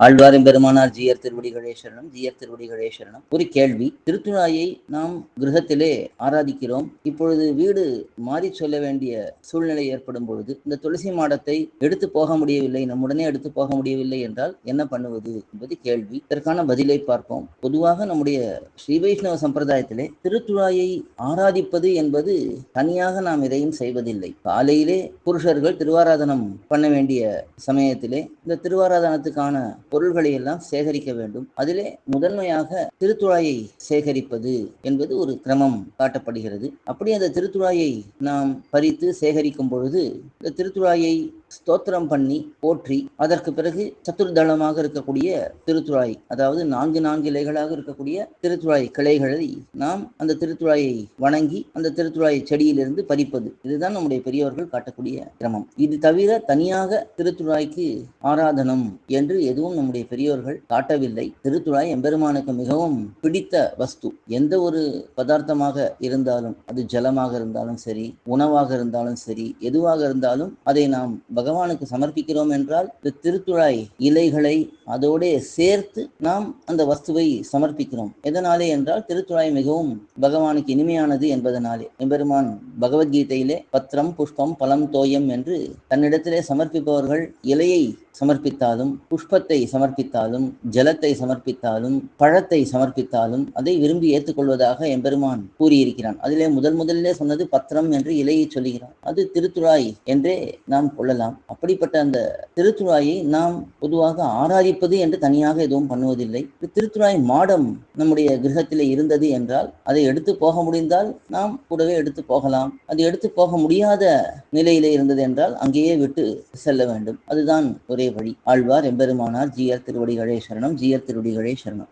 ஆழ்வாரும் பெருமானார் ஜீயர் திருவடிகளே சரணம், ஜீயர் திருவடிகளே சரணம். ஒரு கேள்வி. திருத்துழாயை நாம் கிரகத்திலே ஆராதிக்கிறோம். இப்பொழுது வீடு மாறி சொல்ல வேண்டிய சூழ்நிலை ஏற்படும் பொழுது இந்த துளசி மாடத்தை எடுத்து போக முடியவில்லை, நம்முடனே எடுத்து போக முடியவில்லை என்றால் என்ன பண்ணுவது என்பது கேள்வி. இதற்கான பதிலை பார்ப்போம். பொதுவாக நம்முடைய ஸ்ரீ வைஷ்ணவ சம்பிரதாயத்திலே திருத்துழாயை ஆராதிப்பது என்பது தனியாக நாம் எதையும் செய்வதில்லை. காலையிலே புருஷர்கள் திருவாராதனம் பண்ண வேண்டிய சமயத்திலே இந்த திருவாராதனத்துக்கான பொருள்களை எல்லாம் சேகரிக்க வேண்டும். அதிலே முதன்மையாக திருத்துழாயை சேகரிப்பது என்பது ஒரு கிரமம் காட்டப்படுகிறது. அப்படி அந்த திருத்துழாயை நாம் பறித்து சேகரிக்கும் பொழுது இந்த திருத்துழாயை ஸ்தோத்திரம் பண்ணி போற்றி அதற்கு பிறகு சத்துர்தளமாக இருக்கக்கூடிய திருத்துழாய், அதாவது 4 இலைகளாக இருக்கக்கூடிய திருத்துழாய் கிளைகளை நாம் அந்த திருத்துழாயை வணங்கி அந்த திருத்துழாய் செடியிலிருந்து பறிப்பது, இதுதான் நம்முடைய பெரியவர்கள் காட்டக்கூடிய கிரமம். இது தவிர தனியாக திருத்துழாய்க்கு ஆராதனம் என்று எதுவும் நம்முடைய பெரியோர்கள் காட்டவில்லை. திருத்துழாய் எம்பெருமானுக்கு மிகவும் பிடித்த வஸ்து. எந்த ஒரு பதார்த்தமாக இருந்தாலும், அது ஜலமாக இருந்தாலும் சரி, உணவாக இருந்தாலும் சரி, எதுவாக இருந்தாலும் அதை நாம் பகவானுக்கு சமர்ப்பிக்கிறோம் என்றால் இந்த திருத்துழாய் இலைகளை அதோட சேர்த்து நாம் அந்த வஸ்துவை சமர்ப்பிக்கிறோம். எதனாலே என்றால் திருத்துழாய் மிகவும் பகவானுக்கு இனிமையானது என்பதனாலே. எம்பெருமான் பகவத்கீதையிலே பத்திரம் புஷ்பம் பலம் தோயம் என்று தன்னிடத்திலே சமர்ப்பிப்பவர்கள் இலையை சமர்ப்பித்தாலும், புஷ்பத்தை சமர்ப்பித்தாலும், ஜலத்தை சமர்ப்பித்தாலும், பழத்தை சமர்ப்பித்தாலும் அதை விரும்பி ஏற்றுக்கொள்வதாக எம்பெருமான் கூறியிருக்கிறான். அதிலே முதலிலே சொன்னது பத்திரம் என்று இலையை சொல்லுகிறான். அது திருத்துழாய் என்றே நாம் கொள்ளலாம். அப்படிப்பட்ட அந்த திருத்துழாயை நாம் பொதுவாக ஆராதிப்பது என்று தனியாக எதுவும் பண்ணுவதில்லை. திருத்துழாய் மாடம் நம்முடைய கிரகத்திலே இருந்தது என்றால் அதை எடுத்து போக முடிந்தால் நாம் கூடவே எடுத்து போகலாம். அது எடுத்து போக முடியாத நிலையிலே இருந்தது என்றால் அங்கேயே விட்டு செல்ல வேண்டும். அதுதான் ஒரே வழி. ஆழ்வார் எம்பெருமானார் ஜீயர் திருவடிகளே சரணம், ஜீயர் திருவடிகளே சரணம்.